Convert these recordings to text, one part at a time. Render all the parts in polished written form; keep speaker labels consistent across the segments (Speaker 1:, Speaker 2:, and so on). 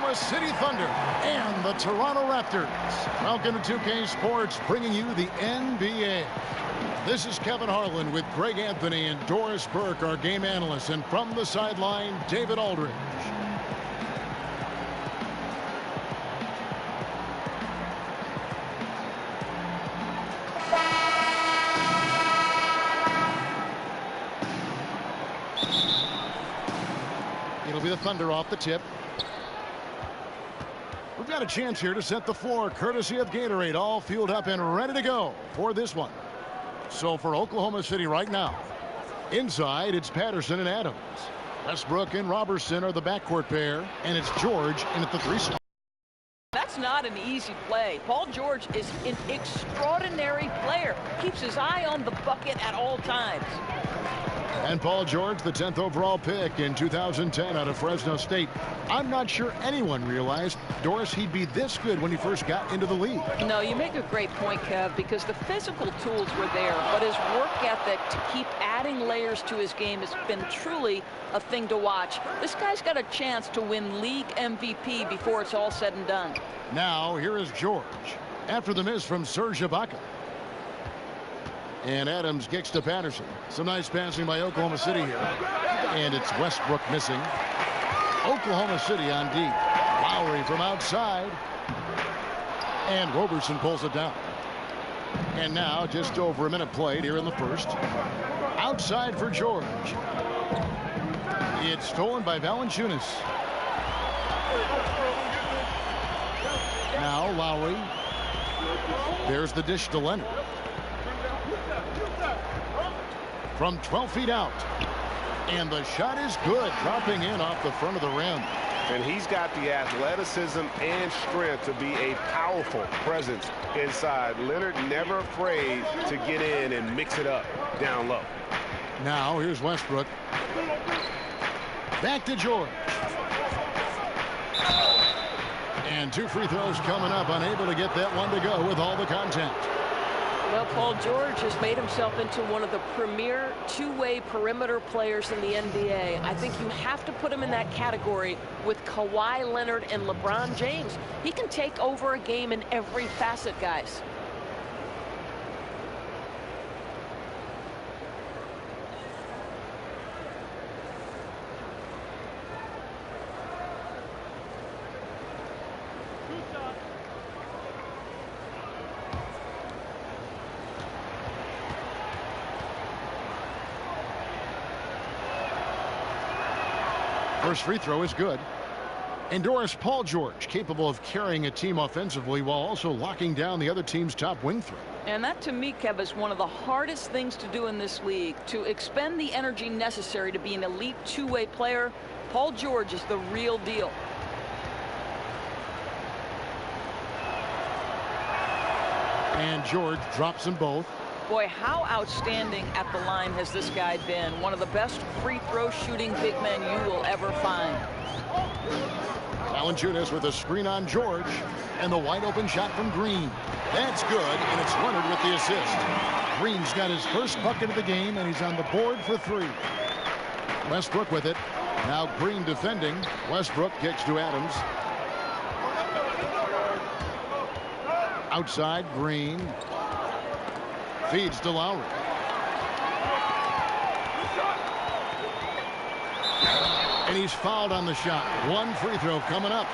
Speaker 1: Oklahoma City Thunder and the Toronto Raptors. Welcome to 2K Sports, bringing you the NBA. This is Kevin Harlan with Greg Anthony and Doris Burke, our game analysts, and from the sideline, David Aldridge. It'll be the Thunder off the tip. We've got a chance here to set the floor, courtesy of Gatorade, all fueled up and ready to go for this one. So for Oklahoma City right now, inside it's Patterson and Adams. Westbrook and Robertson are the backcourt pair, and it's George in at the 3 spot.
Speaker 2: That's not an easy play. Paul George is an extraordinary player. Keeps his eye on the bucket at all times.
Speaker 1: And Paul George, the 10th overall pick in 2010 out of Fresno State. I'm not sure anyone realized, Doris, he'd be this good when he first got into the league.
Speaker 2: No, you make a great point, Kev, because the physical tools were there, but his work ethic to keep adding layers to his game has been truly a thing to watch. This guy's got a chance to win league MVP before it's all said and done.
Speaker 1: Now, here is George after the miss from Serge Ibaka. And Adams kicks to Patterson. Some nice passing by Oklahoma City here. And it's Westbrook missing. Oklahoma City on deep. Lowry from outside. And Robertson pulls it down. And now just over a minute played here in the first. Outside for George. It's stolen by Valanciunas. Now Lowry. There's the dish to Leonard. From 12 feet out. And the shot is good, dropping in off the front of the rim.
Speaker 3: And he's got the athleticism and strength to be a powerful presence inside. Leonard never afraid to get in and mix it up down low.
Speaker 1: Now here's Westbrook. Back to George. And 2 free throws coming up, unable to get that one to go with all the contact.
Speaker 2: Well, Paul George has made himself into one of the premier two-way perimeter players in the NBA. I think you have to put him in that category with Kawhi Leonard and LeBron James. He can take over a game in every facet, guys.
Speaker 1: First free throw is good. And Doris, Paul George capable of carrying a team offensively while also locking down the other team's top wing threat.
Speaker 2: And that, to me, Kev, is one of the hardest things to do in this league. To expend the energy necessary to be an elite two-way player, Paul George is the real deal.
Speaker 1: And George drops them both.
Speaker 2: Boy, how outstanding at the line has this guy been. One of the best free throw shooting big men you will ever find.
Speaker 1: Valanciunas with a screen on George. And the wide open shot from Green. That's good, and it's Leonard with the assist. Green's got his first bucket of the game, and he's on the board for 3. Westbrook with it. Now Green defending. Westbrook kicks to Adams. Outside, Green. Feeds to Lowry. And he's fouled on the shot. 1 free throw coming up.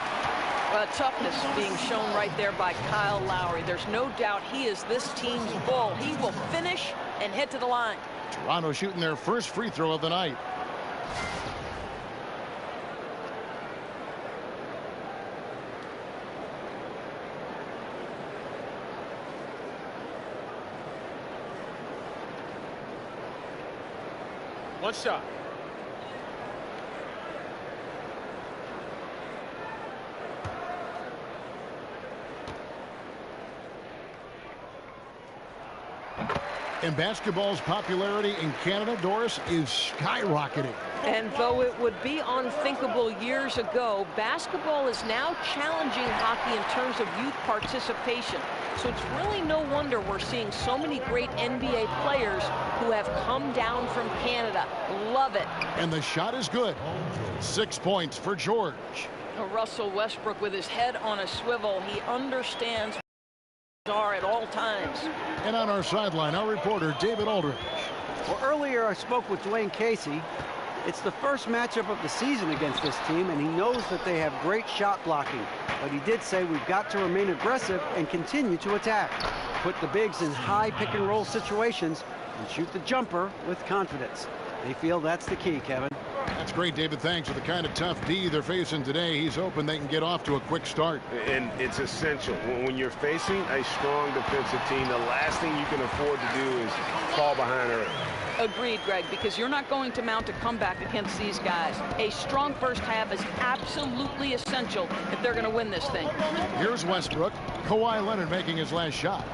Speaker 2: Toughness being shown right there by Kyle Lowry. There's no doubt he is this team's bull. He will finish and head to the line.
Speaker 1: Toronto shooting their first free throw of the night.
Speaker 4: One shot.
Speaker 1: And basketball's popularity in Canada, Doris, is skyrocketing.
Speaker 2: And though it would be unthinkable years ago, basketball is now challenging hockey in terms of youth participation. So it's really no wonder we're seeing so many great NBA players who have come down from Canada. Love it.
Speaker 1: And the shot is good. 6 points for George.
Speaker 2: Russell Westbrook with his head on a swivel. He understands are at all times.
Speaker 1: And on our sideline, our reporter David Aldridge.
Speaker 4: Well, earlier I spoke with Dwayne Casey. It's the first matchup of the season against this team, and he knows that they have great shot blocking. But he did say we've got to remain aggressive and continue to attack. Put the bigs in high pick-and-roll situations and shoot the jumper with confidence. They feel that's the key, Kevin.
Speaker 1: That's great, David. Thanks. For the kind of tough D they're facing today, he's hoping they can get off to a quick start.
Speaker 3: And it's essential. When you're facing a strong defensive team, the last thing you can afford to do is fall behind early.
Speaker 5: Agreed, Greg, because you're not going to mount a comeback against these guys. A strong first half is absolutely essential if they're going to win this thing.
Speaker 1: Here's Westbrook. Kawhi Leonard making his last shot.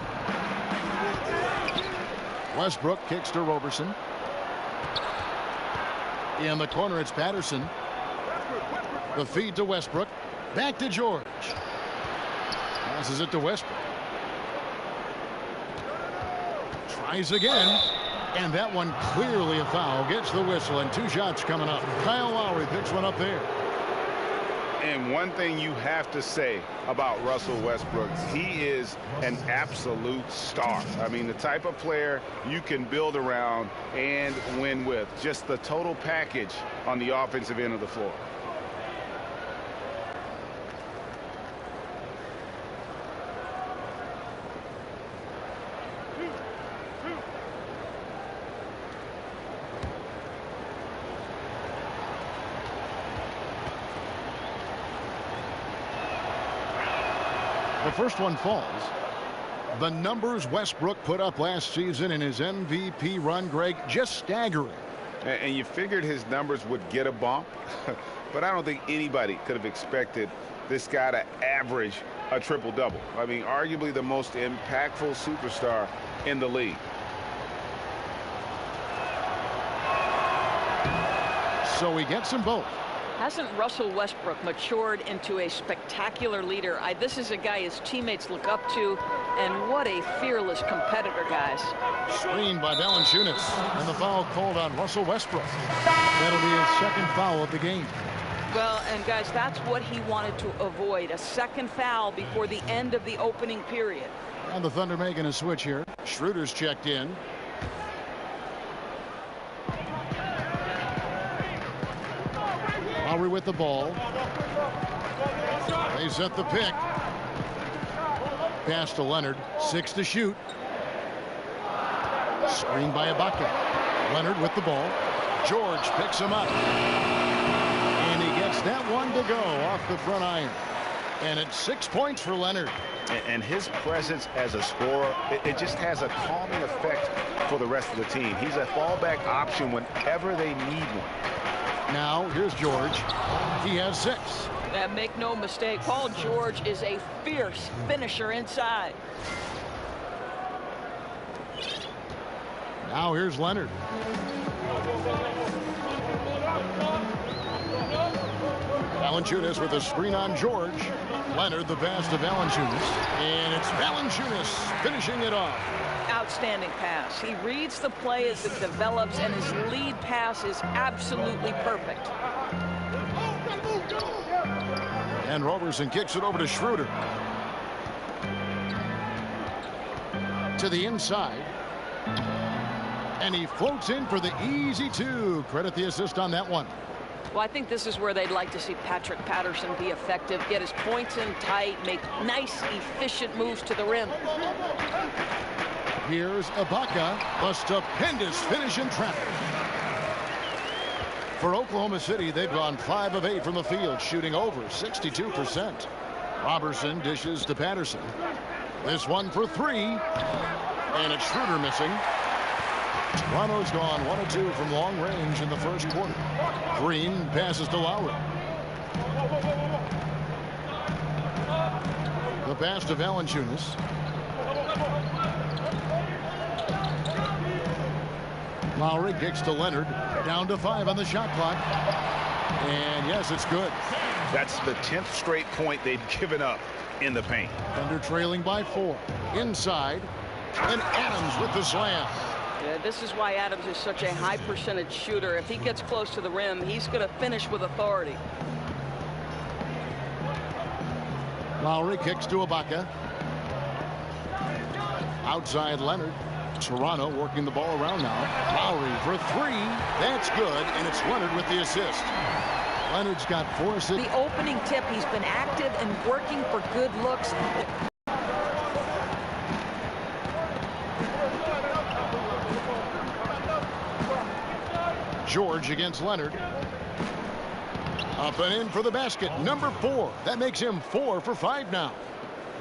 Speaker 1: Westbrook kicks to Roberson. In the corner, it's Patterson. The feed to Westbrook. Back to George. Passes it to Westbrook. Tries again. And that one clearly a foul. Gets the whistle, and 2 shots coming up. Kyle Lowry picks one up there.
Speaker 3: And one thing you have to say about Russell Westbrook, he is an absolute star. I mean, the type of player you can build around and win with. Just the total package on the offensive end of the floor.
Speaker 1: The first one falls. The numbers Westbrook put up last season in his MVP run, Greg, just staggering.
Speaker 3: And you figured his numbers would get a bump, but I don't think anybody could have expected this guy to average a triple-double. I mean, arguably the most impactful superstar in the league.
Speaker 1: So he gets them both.
Speaker 5: Hasn't Russell Westbrook matured into a spectacular leader? This is a guy his teammates look up to, and what a fearless competitor, guys.
Speaker 1: Screened by Valanciunas, and the foul called on Russell Westbrook. That'll be his second foul of the game.
Speaker 5: Well, and guys, that's what he wanted to avoid, a second foul before the end of the opening period.
Speaker 1: And the Thunder making a switch here. Schroeder's checked in. Lowry with the ball. They set the pick. Pass to Leonard. 6 to shoot. Screened by Ibaka. Leonard with the ball. George picks him up. And he gets that one to go off the front iron. And it's 6 points for Leonard.
Speaker 3: And his presence as a scorer, it just has a calming effect for the rest of the team. He's a fallback option whenever they need one.
Speaker 1: Now, here's George. He has 6.
Speaker 5: And make no mistake, Paul George is a fierce finisher inside.
Speaker 1: Now, here's Leonard. Valanciunas with a screen on George. Leonard the pass to Valanciunas. And it's Valanciunas finishing it off.
Speaker 5: Outstanding pass. He reads the play as it develops, and his lead pass is absolutely perfect.
Speaker 1: And Roberson kicks it over to Schroeder. To the inside. And he floats in for the easy 2. Credit the assist on that one.
Speaker 5: Well, I think this is where they'd like to see Patrick Patterson be effective, get his points in tight, make nice, efficient moves to the rim.
Speaker 1: Here's Ibaka, a stupendous finish in traffic. For Oklahoma City, they've gone 5 of 8 from the field, shooting over 62%. Roberson dishes to Patterson. This one for 3. And it's Schroeder missing. Toronto's gone 1 of 2 from long range in the first quarter. Green passes to Lowry. The pass to Valanciunas. Lowry kicks to Leonard. Down to 5 on the shot clock. And yes, it's good.
Speaker 3: That's the 10th straight point they've given up in the paint.
Speaker 1: Thunder trailing by 4. Inside. And Adams with the slam.
Speaker 5: Yeah, this is why Adams is such a high percentage shooter. If he gets close to the rim, he's going to finish with authority.
Speaker 1: Lowry kicks to Okc. Outside Leonard. Toronto working the ball around now. Lowry for three. That's good, and it's Leonard with the assist. Leonard's got 4 assists.
Speaker 5: The opening tip, he's been active and working for good looks.
Speaker 1: George against Leonard. Up and in for the basket. Number 4. That makes him 4 for 5 now.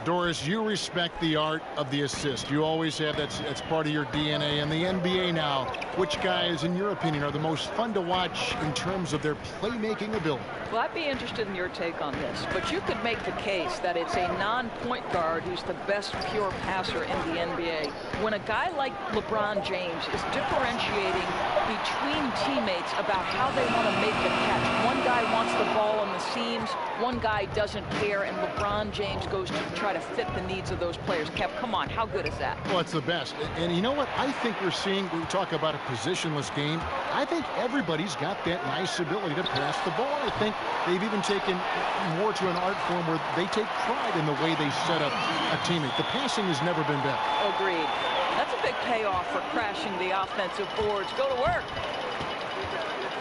Speaker 1: Doris, you respect the art of the assist. You always have. That's part of your DNA. In the NBA now, which guys, in your opinion, are the most fun to watch in terms of their playmaking ability?
Speaker 5: Well, I'd be interested in your take on this, but you could make the case that it's a non-point guard who's the best pure passer in the NBA. When a guy like LeBron James is differentiating between teammates about how they want to make the catch. One guy wants the ball on the seams, one guy doesn't care, and LeBron James goes to try to fit the needs of those players. Kev, come on, how good is that?
Speaker 1: Well, it's the best. And you know what? I think we're seeing, we talk about a positionless game. I think everybody's got that nice ability to pass the ball. I think they've even taken more to an art form where they take pride in the way they set up a teammate. The passing has never been better.
Speaker 5: Agreed. That's a big payoff for crashing the offensive boards. Go to work.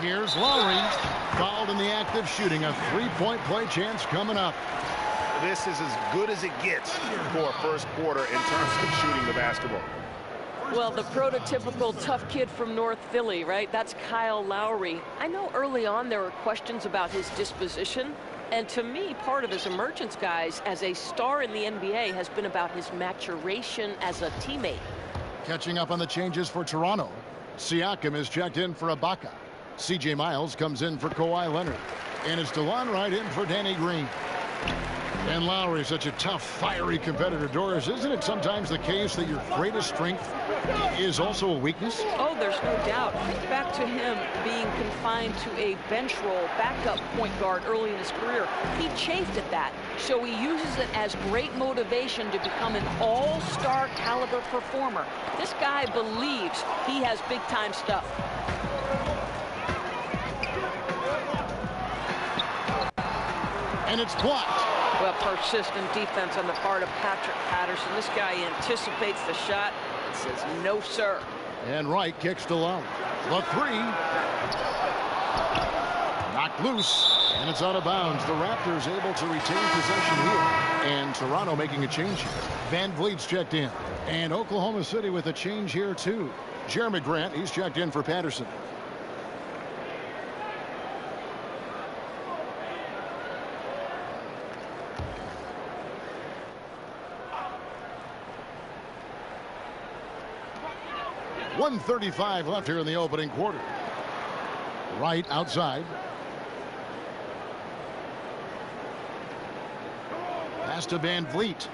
Speaker 1: Here's Lowry, fouled in the act of shooting. A three-point play chance coming up.
Speaker 3: This is as good as it gets for a first quarter in terms of shooting the basketball.
Speaker 2: Well, the prototypical tough kid from North Philly, right? That's Kyle Lowry. I know early on there were questions about his disposition. And to me, part of his emergence, guys, as a star in the NBA has been about his maturation as a teammate.
Speaker 1: Catching up on the changes for Toronto. Siakam is checked in for Okc. C.J. Miles comes in for Kawhi Leonard. And it's DeLon Wright in for Danny Green. And Lowry is such a tough, fiery competitor. Doris, isn't it sometimes the case that your greatest strength is also a weakness?
Speaker 5: Oh, there's no doubt. Think back to him being confined to a bench role, backup point guard early in his career. He chafed at that, so he uses it as great motivation to become an all-star caliber performer. This guy believes he has big-time stuff.
Speaker 1: And it's blocked.
Speaker 5: Well, persistent defense on the part of Patrick Patterson. This guy anticipates the shot and says, no, sir.
Speaker 1: And Wright kicks to Lowry. The three. Knocked loose. And it's out of bounds. The Raptors able to retain possession here. And Toronto making a change here. Van Vliet's checked in. And Oklahoma City with a change here, too. Jeremy Grant, he's checked in for Patterson. .135 left here in the opening quarter. Wright outside. Pass to Van Vliet.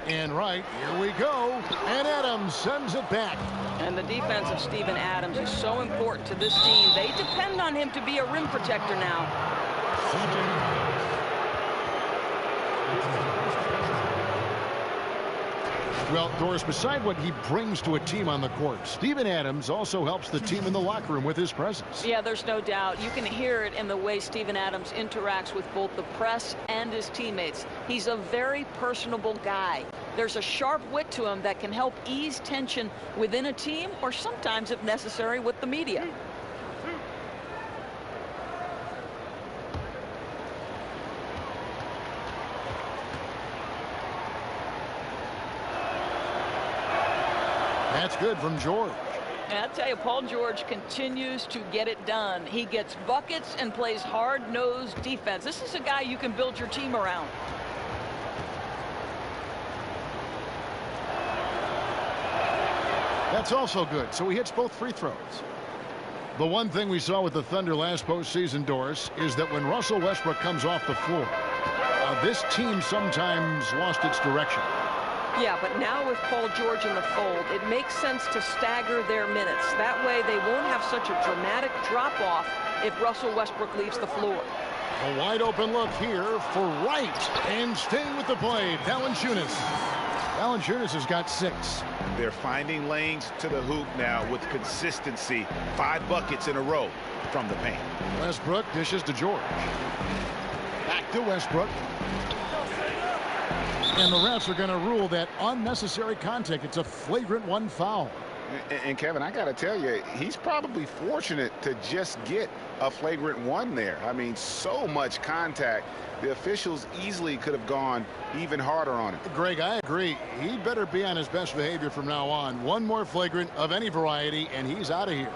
Speaker 1: And Wright, here we go. And Adams sends it back.
Speaker 5: And the defense of Steven Adams is so important to this team. They depend on him to be a rim protector now.
Speaker 1: Well, Doris, beside what he brings to a team on the court, Steven Adams also helps the team in the locker room with his presence.
Speaker 2: Yeah, there's no doubt. You can hear it in the way Steven Adams interacts with both the press and his teammates. He's a very personable guy. There's a sharp wit to him that can help ease tension within a team or sometimes, if necessary, with the media.
Speaker 1: That's good from George.
Speaker 5: And I'll tell you, Paul George continues to get it done. He gets buckets and plays hard-nosed defense. This is a guy you can build your team around.
Speaker 1: That's also good. So he hits both free throws. The one thing we saw with the Thunder last postseason, Doris, is that when Russell Westbrook comes off the floor, this team sometimes lost its direction.
Speaker 2: Yeah, but now with Paul George in the fold, it makes sense to stagger their minutes. That way they won't have such a dramatic drop-off if Russell Westbrook leaves the floor.
Speaker 1: A wide open look here for Wright. And staying with the play, Valanciunas. Valanciunas has got 6.
Speaker 3: They're finding lanes to the hoop now with consistency. 5 buckets in a row from the paint.
Speaker 1: Westbrook dishes to George. Back to Westbrook. And the refs are going to rule that unnecessary contact. It's a flagrant 1 foul.
Speaker 3: And Kevin, I got to tell you, he's probably fortunate to just get a flagrant 1 there. I mean, so much contact. The officials easily could have gone even harder on him.
Speaker 1: Greg, I agree. He better be on his best behavior from now on. One more flagrant of any variety, and he's out of here.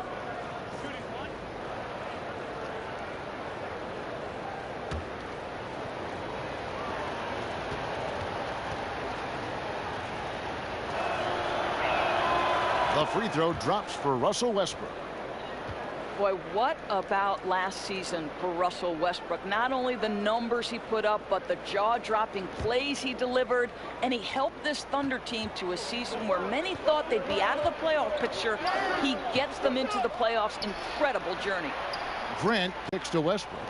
Speaker 1: The free throw drops for Russell Westbrook.
Speaker 5: Boy, what about last season for Russell Westbrook? Not only the numbers he put up, but the jaw-dropping plays he delivered, and he helped this Thunder team to a season where many thought they'd be out of the playoff picture. He gets them into the playoffs. Incredible journey.
Speaker 1: Grant kicks to Westbrook.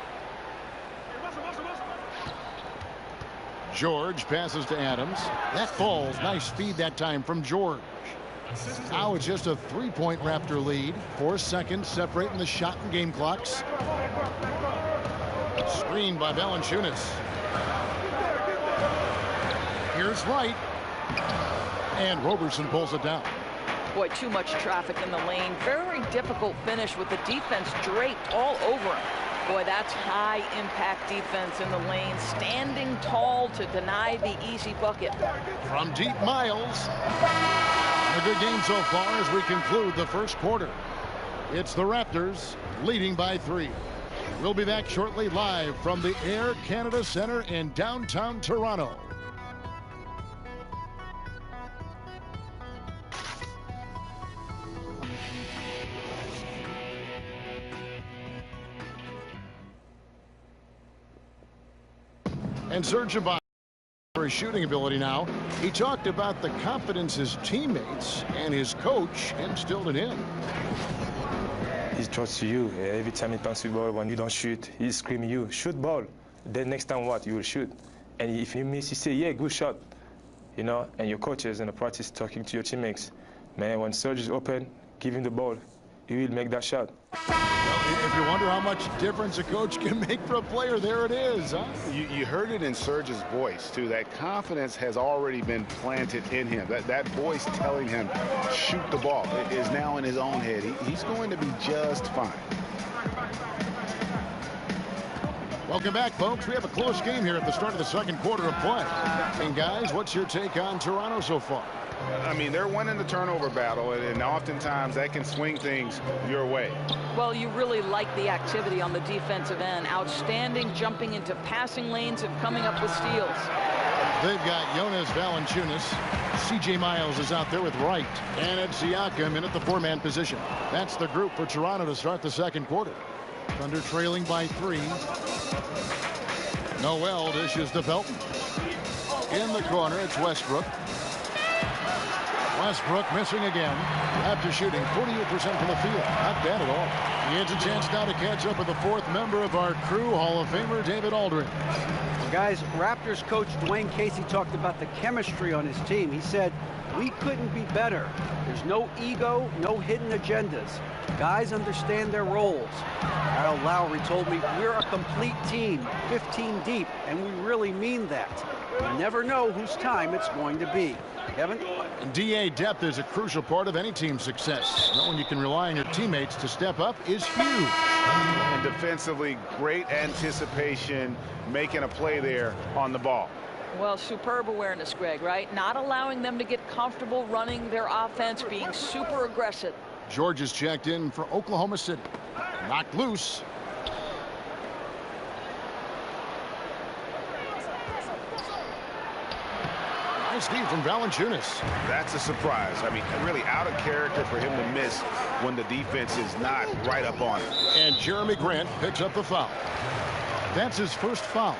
Speaker 1: George passes to Adams. That falls. Nice feed that time from George. Now it's just a 3-point Raptor lead. 4 seconds separating the shot and game clocks. Screened by Valanciunas. Here's Wright. And Roberson pulls it down.
Speaker 5: Boy, too much traffic in the lane. Very difficult finish with the defense draped all over him. Boy, that's high impact defense in the lane. Standing tall to deny the easy bucket.
Speaker 1: From deep, Miles. A good game so far as we conclude the first quarter. It's the Raptors leading by 3. We'll be back shortly live from the Air Canada Center in downtown Toronto. And Serge Ibaka for his shooting ability now. He talked about the confidence his teammates and his coach instilled in him.
Speaker 6: He trusts you. Every time he passes the ball, when you don't shoot, he's screaming you, shoot ball. Then next time what? You will shoot. And if you miss, you say, yeah, good shot. You know, and your coaches in the practice talking to your teammates. Man, when Serge is open, give him the ball. He will make that shot.
Speaker 1: Well, if you wonder how much difference a coach can make for a player, there it is. Huh?
Speaker 3: You heard it in Serge's voice, too. That confidence has already been planted in him. That voice telling him, shoot the ball, is now in his own head. He's going to be just fine.
Speaker 1: Welcome back, folks. We have a close game here at the start of the second quarter of play. And, guys, what's your take on Toronto so far?
Speaker 3: I mean, they're winning the turnover battle, and oftentimes that can swing things your way.
Speaker 5: Well, you really like the activity on the defensive end. Outstanding jumping into passing lanes and coming up with steals.
Speaker 1: They've got Jonas Valanciunas. C.J. Miles is out there with Wright. And it's Siakam in at the 4-man position. That's the group for Toronto to start the second quarter. Thunder trailing by 3. Noel dishes to Felton. In the corner, it's Westbrook. Westbrook missing again after shooting 48% from the field. Not bad at all. He has a chance now to catch up with the 4th member of our crew, Hall of Famer David Aldridge.
Speaker 4: Guys, Raptors coach Dwayne Casey talked about the chemistry on his team. He said, we couldn't be better. There's no ego, no hidden agendas. Guys understand their roles. Kyle Lowry told me we're a complete team, 15 deep, and we really mean that. You never know whose time it's going to be. Kevin?
Speaker 1: DA depth is a crucial part of any team's success. Knowing you can rely on your teammates to step up is huge.
Speaker 3: And defensively, great anticipation, making a play there on the ball.
Speaker 5: Well, superb awareness, Greg, right? Not allowing them to get comfortable running their offense, being super aggressive.
Speaker 1: George is checked in for Oklahoma City. Knocked loose. Nice feed from Valanciunas.
Speaker 3: That's a surprise. I mean, really out of character for him to miss when the defense is not right up on him.
Speaker 1: And Jeremy Grant picks up the foul. That's his first foul.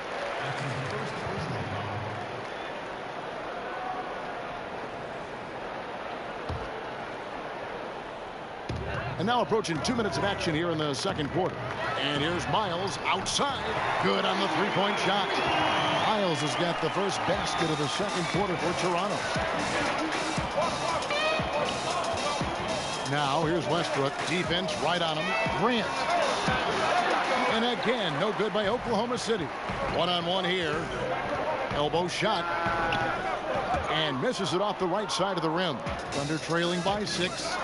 Speaker 1: And now approaching 2 minutes of action here in the second quarter. And here's Miles outside. Good on the 3-point shot. Miles has got the first basket of the second quarter for Toronto. Now here's Westbrook. Defense right on him. Grant. And again, no good by Oklahoma City. One-on-one here. Elbow shot. And misses it off the right side of the rim. Thunder trailing by 6.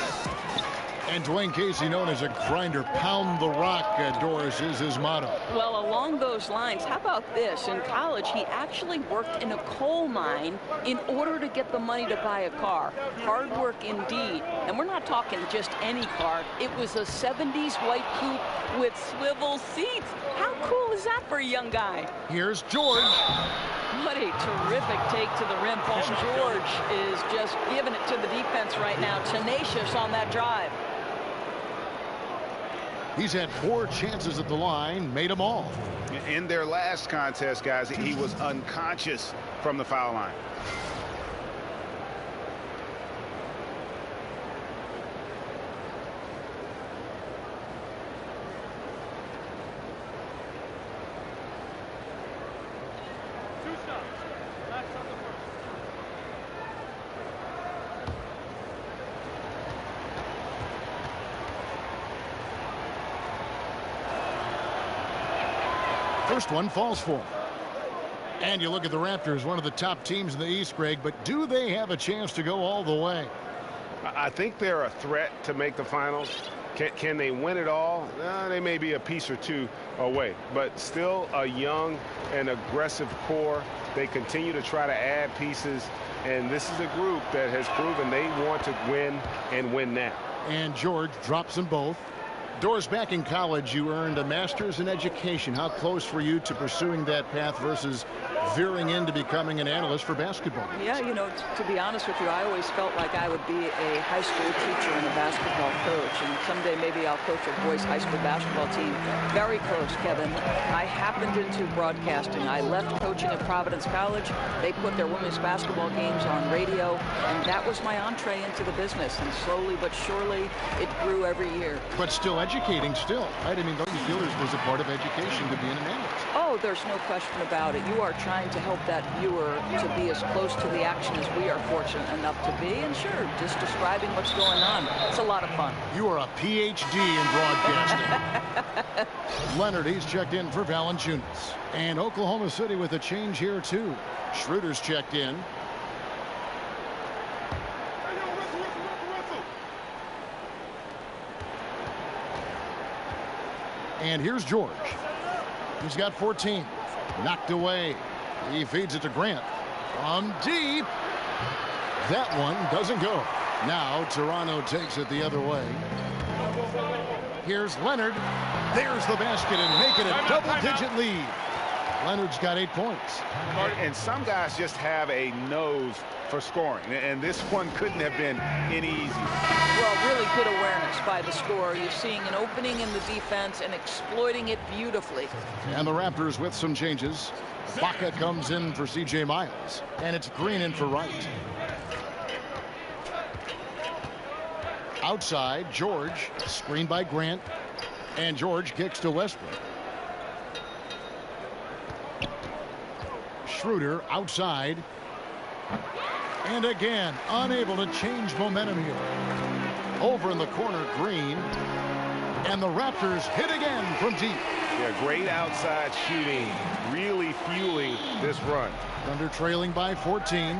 Speaker 1: And Dwayne Casey, known as a grinder, pound the rock, Doris, is his motto.
Speaker 5: Well, along those lines, how about this? In college, he actually worked in a coal mine in order to get the money to buy a car. Hard work indeed. And we're not talking just any car. It was a 70s white coupe with swivel seats. How cool is that for a young guy?
Speaker 1: Here's George.
Speaker 5: What a terrific take to the rim. Paul George is just giving it to the defense right now. Tenacious on that drive.
Speaker 1: He's had 4 chances at the line, made them all.
Speaker 3: In their last contest, guys, he was unconscious from the foul line.
Speaker 1: First one falls for him. And you look at the Raptors, one of the top teams in the East, Greg, but do they have a chance to go all the way?
Speaker 3: I think they're a threat to make the finals. Can they win it all? They may be a piece or two away, but still a young and aggressive core. They continue to try to add pieces, and this is a group that has proven they want to win and win now.
Speaker 1: And George drops them both. Doris, back in college, you earned a master's in education. How close were you to pursuing that path versus veering into becoming an analyst for basketball?
Speaker 5: Yeah, you know, to be honest with you, I always felt like I would be a high school teacher and a basketball coach. And someday maybe I'll coach a boys high school basketball team. Very close, Kevin. I happened into broadcasting. I left coaching at Providence College. They put their women's basketball games on radio, and that was my entree into the business. And slowly but surely, it grew every year.
Speaker 1: But still educating still, right? I mean, don't you feel there's a part of education to being an analyst?
Speaker 5: Oh, there's no question about it. You are trying to help that viewer to be as close to the action as we are fortunate enough to be. And sure, just describing what's going on. It's a lot of fun.
Speaker 1: You are a PhD in broadcasting. Leonard, he's checked in for Valanciunas. And Oklahoma City with a change here, too. Schroeder's checked in. And here's George. He's got 14. Knocked away. He feeds it to Grant. From deep. That one doesn't go. Now Toronto takes it the other way. Here's Leonard. There's the basket and make it a double-digit lead. Leonard's got 8 points.
Speaker 3: And some guys just have a nose for scoring, and this one couldn't have been any easier.
Speaker 5: Well, really good awareness by the scorer. You're seeing an opening in the defense and exploiting it beautifully.
Speaker 1: And the Raptors with some changes. Baca comes in for C.J. Miles, and it's Green in for Wright. Outside, George, screened by Grant, and George kicks to Westbrook. Schroeder outside. And again, unable to change momentum here. Over in the corner, Green. And the Raptors hit again from deep.
Speaker 3: Yeah, great outside shooting, really fueling this run.
Speaker 1: Thunder trailing by 14.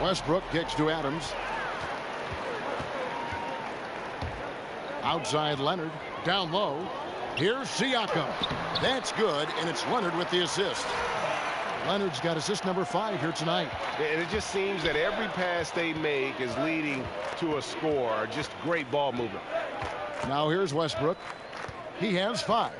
Speaker 1: Westbrook kicks to Adams. Outside Leonard, down low. Here's Siakam. That's good, and it's Leonard with the assist. Leonard's got assist number 5 here tonight.
Speaker 3: And it just seems that every pass they make is leading to a score. Just great ball movement.
Speaker 1: Now here's Westbrook. He has 5.